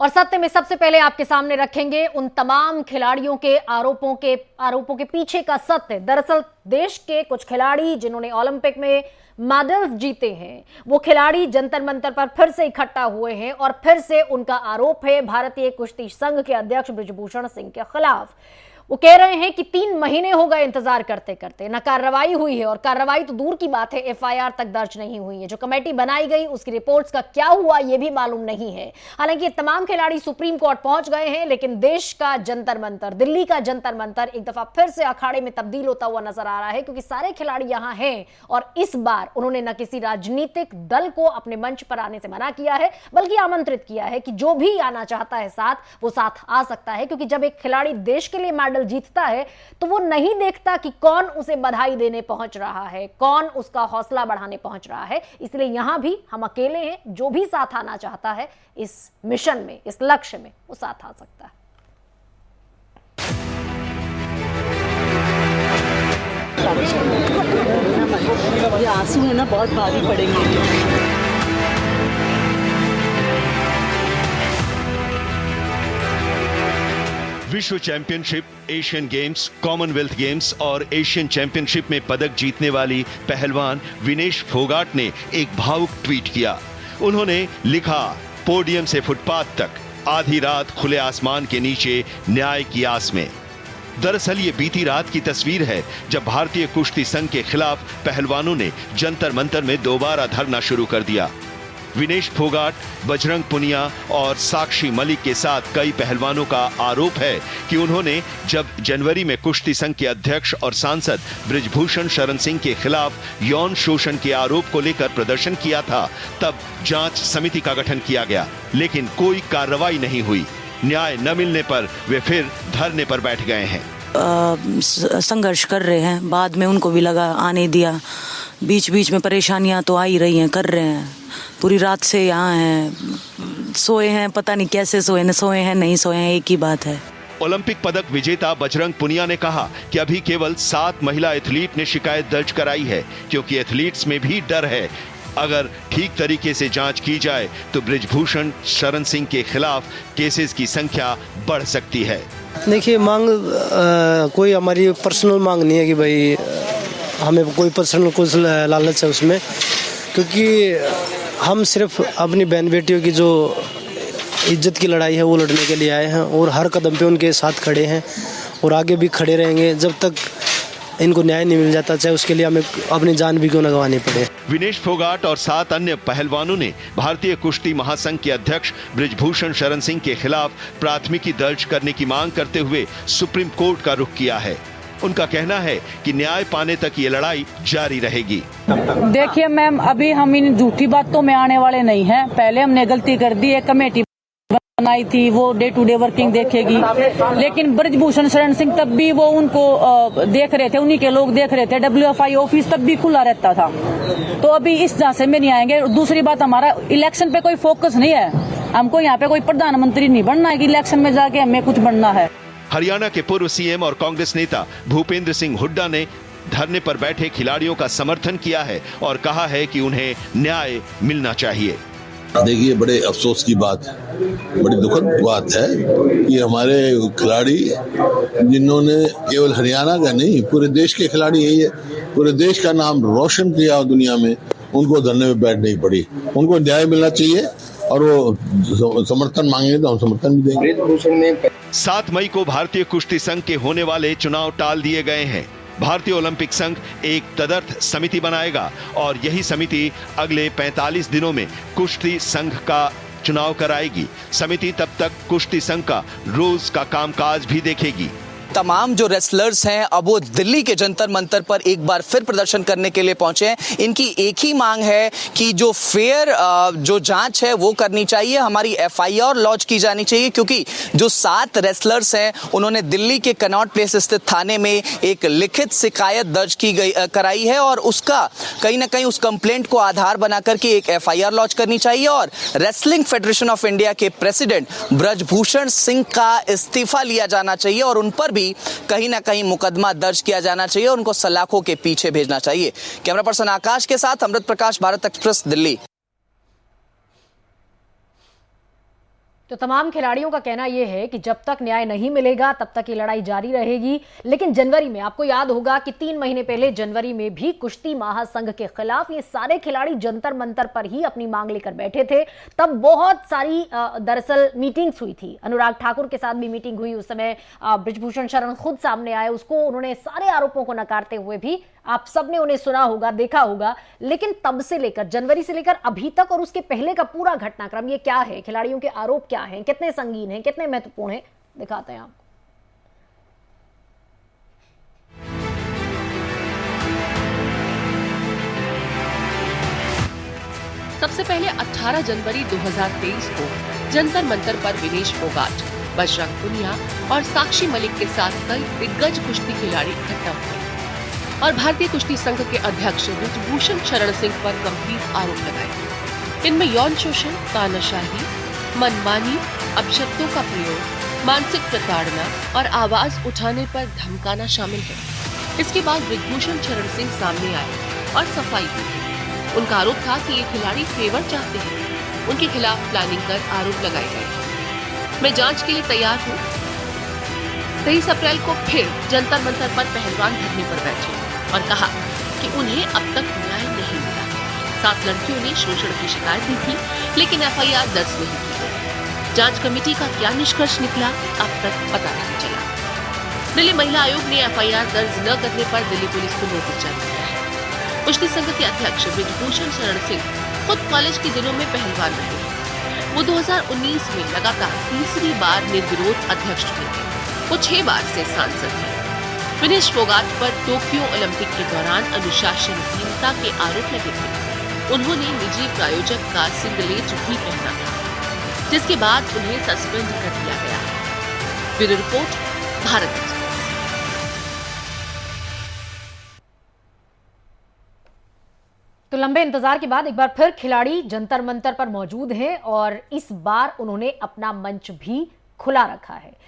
और सत्य में सबसे पहले आपके सामने रखेंगे उन तमाम खिलाड़ियों के आरोपों के पीछे का सत्य। दरअसल देश के कुछ खिलाड़ी जिन्होंने ओलंपिक में मेडल्स जीते हैं, वो खिलाड़ी जंतर मंतर पर फिर से इकट्ठा हुए हैं और फिर से उनका आरोप है भारतीय कुश्ती संघ के अध्यक्ष बृजभूषण सिंह के खिलाफ। वो कह रहे हैं कि 3 महीने हो गए इंतजार करते करते, न कार्रवाई हुई है, और कार्रवाई तो दूर की बात है, एफआईआर तक दर्ज नहीं हुई है। जो कमेटी बनाई गई उसकी रिपोर्ट्स का क्या हुआ ये भी मालूम नहीं है। हालांकि ये तमाम खिलाड़ी सुप्रीम कोर्ट पहुंच गए हैं, लेकिन देश का जंतर मंतर, दिल्ली का जंतर मंतर एक दफा फिर से अखाड़े में तब्दील होता हुआ नजर आ रहा है, क्योंकि सारे खिलाड़ी यहां हैं और इस बार उन्होंने न किसी राजनीतिक दल को अपने मंच पर आने से मना किया है, बल्कि आमंत्रित किया है कि जो भी आना चाहता है साथ, वो साथ आ सकता है। क्योंकि जब एक खिलाड़ी देश के लिए मेडल जीतता है तो वो नहीं देखता कि कौन उसे बधाई देने पहुंच रहा है, कौन उसका हौसला बढ़ाने पहुंच रहा है। इसलिए यहां भी हम अकेले हैं, जो भी साथ आना चाहता है इस मिशन में, इस लक्ष्य में, वो साथ आ सकता है। ये आंसू है ना, बहुत भारी पड़ेंगे। विश्व championship, Asian games, Commonwealth games और एशियन चैंपियनशिप में पदक जीतने वाली पहलवान विनेश फोगाट ने एक भावुक ट्वीट किया। उन्होंने लिखा, पोडियम से फुटपाथ तक, आधी रात खुले आसमान के नीचे, न्याय की आस में। दरअसल ये बीती रात की तस्वीर है जब भारतीय कुश्ती संघ के खिलाफ पहलवानों ने जंतर मंतर में दोबारा धरना शुरू कर दिया। विनेश फोगाट, बजरंग पुनिया और साक्षी मलिक के साथ कई पहलवानों का आरोप है कि उन्होंने जब जनवरी में कुश्ती संघ के अध्यक्ष और सांसद बृजभूषण शरण सिंह के खिलाफ यौन शोषण के आरोप को लेकर प्रदर्शन किया था, तब जांच समिति का गठन किया गया, लेकिन कोई कार्रवाई नहीं हुई। न्याय न मिलने पर वे फिर धरने पर बैठ गए हैं। संघर्ष कर रहे हैं, बाद में उनको भी लगा आने दिया, बीच बीच में परेशानियां तो आ ही रही हैं, कर रहे हैं। पूरी रात से यहाँ हैं, सोए हैं, पता नहीं कैसे सोए हैं नहीं सोए हैं, एक ही बात है। ओलंपिक पदक विजेता बजरंग पुनिया ने कहा कि अभी केवल 7 महिला एथलीट ने शिकायत दर्ज कराई है, क्योंकि एथलीट्स में भी डर है। अगर ठीक तरीके से जांच की जाए तो बृजभूषण शरण सिंह के खिलाफ केसेस की संख्या बढ़ सकती है। देखिए, मांग कोई हमारी पर्सनल मांग नहीं है कि भाई हमें कोई पर्सनल कुछ लालच है उसमें, क्योंकि हम सिर्फ अपनी बहन बेटियों की जो इज्जत की लड़ाई है वो लड़ने के लिए आए हैं और हर कदम पे उनके साथ खड़े हैं और आगे भी खड़े रहेंगे जब तक इनको न्याय नहीं मिल जाता, चाहे उसके लिए हमें अपनी जान भी क्यों न गंवानी पड़े। विनेश फोगाट और 7 अन्य पहलवानों ने भारतीय कुश्ती महासंघ के अध्यक्ष बृजभूषण शरण सिंह के खिलाफ प्राथमिकी दर्ज करने की मांग करते हुए सुप्रीम कोर्ट का रुख किया है। उनका कहना है कि न्याय पाने तक ये लड़ाई जारी रहेगी। देखिए मैम, अभी हम इन झूठी बातों में आने वाले नहीं हैं। पहले हमने गलती कर दी, एक कमेटी बनाई थी, वो डे टू डे वर्किंग देखेगी, लेकिन बृजभूषण शरण सिंह तब भी वो उनको देख रहे थे, उन्हीं के लोग देख रहे थे। WFI ऑफिस तब भी खुला रहता था, तो अभी इस झांसे में नहीं आएंगे। दूसरी बात, हमारा इलेक्शन पे कोई फोकस नहीं है। हमको यहाँ पे कोई प्रधानमंत्री नहीं बनना है कि इलेक्शन में जाके हमें कुछ बनना है। हरियाणा के पूर्व सीएम और कांग्रेस नेता भूपेंद्र सिंह हुड्डा ने धरने पर बैठे खिलाड़ियों का समर्थन किया है और कहा है कि उन्हें न्याय मिलना चाहिए। देखिए, बड़े अफसोस की बात, बड़ी दुखद बात है कि हमारे खिलाड़ी, जिन्होंने केवल हरियाणा का नहीं पूरे देश के खिलाड़ी यही है, पूरे देश का नाम रोशन किया दुनिया में, उनको धरने में बैठनी पड़ी। उनको न्याय मिलना चाहिए और वो समर्थन मांगेंगे तो हम समर्थन भी देंगे। 7 मई को भारतीय कुश्ती संघ के होने वाले चुनाव टाल दिए गए हैं। भारतीय ओलंपिक संघ एक तदर्थ समिति बनाएगा और यही समिति अगले 45 दिनों में कुश्ती संघ का चुनाव कराएगी। समिति तब तक कुश्ती संघ का रोज का कामकाज भी देखेगी। तमाम जो रेसलर्स हैं अब वो दिल्ली के जंतर मंतर पर एक बार फिर प्रदर्शन करने के लिए पहुंचे हैं। इनकी एक ही मांग है कि जो फेयर जो जांच है वो करनी चाहिए, हमारी FIR लॉन्च की जानी चाहिए, क्योंकि जो 7 रेसलर्स हैं उन्होंने दिल्ली के कनॉट प्लेस स्थित थाने में एक लिखित शिकायत दर्ज की गई कराई है और उसका कहीं ना कहीं उस कंप्लेंट को आधार बना करके एक FIR लॉन्च करनी चाहिए और रेसलिंग फेडरेशन ऑफ इंडिया के प्रेसिडेंट बृजभूषण सिंह का इस्तीफा लिया जाना चाहिए और उन पर भी कहीं ना कहीं मुकदमा दर्ज किया जाना चाहिए और उनको सलाखों के पीछे भेजना चाहिए। कैमरा पर्सन आकाश के साथ अमृत प्रकाश, भारत एक्सप्रेस, दिल्ली। तो तमाम खिलाड़ियों का कहना यह है कि जब तक न्याय नहीं मिलेगा तब तक ये लड़ाई जारी रहेगी। लेकिन जनवरी में आपको याद होगा कि 3 महीने पहले जनवरी में भी कुश्ती महासंघ के खिलाफ ये सारे खिलाड़ी जंतर मंतर पर ही अपनी मांग लेकर बैठे थे। तब बहुत सारी दरअसल मीटिंग्स हुई थी। अनुराग ठाकुर के साथ भी मीटिंग हुई। उस समय बृजभूषण शरण खुद सामने आए, उसको उन्होंने सारे आरोपों को नकारते हुए भी आप सबने उन्हें सुना होगा, देखा होगा। लेकिन तब से लेकर जनवरी से लेकर अभी तक और उसके पहले का पूरा घटनाक्रम ये क्या है, खिलाड़ियों के आरोप क्या हैं, कितने संगीन हैं, कितने महत्वपूर्ण हैं, दिखाते हैं आपको। सबसे पहले 18 जनवरी 2023 को जंतर मंतर पर विनेश फोगाट, बजरंग पुनिया और साक्षी मलिक के साथ कई दिग्गज कुश्ती खिलाड़ी इकट्ठा हुए और भारतीय कुश्ती संघ के अध्यक्ष बृजभूषण शरण सिंह पर गंभीर आरोप लगाए। इनमें यौन शोषण, तानाशाही, मनमानी, अपशब्दों का प्रयोग, मानसिक प्रताड़ना और आवाज उठाने पर धमकाना शामिल है। इसके बाद बृजभूषण शरण सिंह सामने आए और सफाई दी। उनका आरोप था कि ये खिलाड़ी फेवर चाहते हैं। उनके खिलाफ प्लानिंग कर आरोप लगाए गए। मैं जांच के लिए तैयार हूँ। 23 अप्रैल को फिर जंतर मंतर पर पहलवान धरने पर बैठे और कहा कि उन्हें अब तक न्याय नहीं मिला। 7 लड़कियों ने शोषण की शिकायत दी थी, लेकिन एफआईआर दर्ज नहीं की गई। जांच कमेटी का क्या निष्कर्ष निकला, अब तक पता नहीं चला। दिल्ली महिला आयोग ने एफआईआर दर्ज न करने पर दिल्ली पुलिस को नोटिस जारी किया है। कुश्ती संघ के अध्यक्ष बृजभूषण शरण सिंह खुद कॉलेज के दिनों में पहलवान रहे हैं। वो 2019 में लगातार तीसरी बार निर्विरोध अध्यक्ष चुने थे। वो 6 बार से सांसद हैं। विनेश फोगाट पर टोक्यो ओलंपिक के दौरान अनुशासनहीनता के आरोप लगे थे। उन्होंने निजी प्रायोजक का सिंगलेट भी पहना था, जिसके बाद उन्हें सस्पेंड कर दिया गया। Bureau report, Bharat. तो लंबे इंतजार के बाद एक बार फिर खिलाड़ी जंतर मंतर पर मौजूद हैं और इस बार उन्होंने अपना मंच भी खुला रखा है।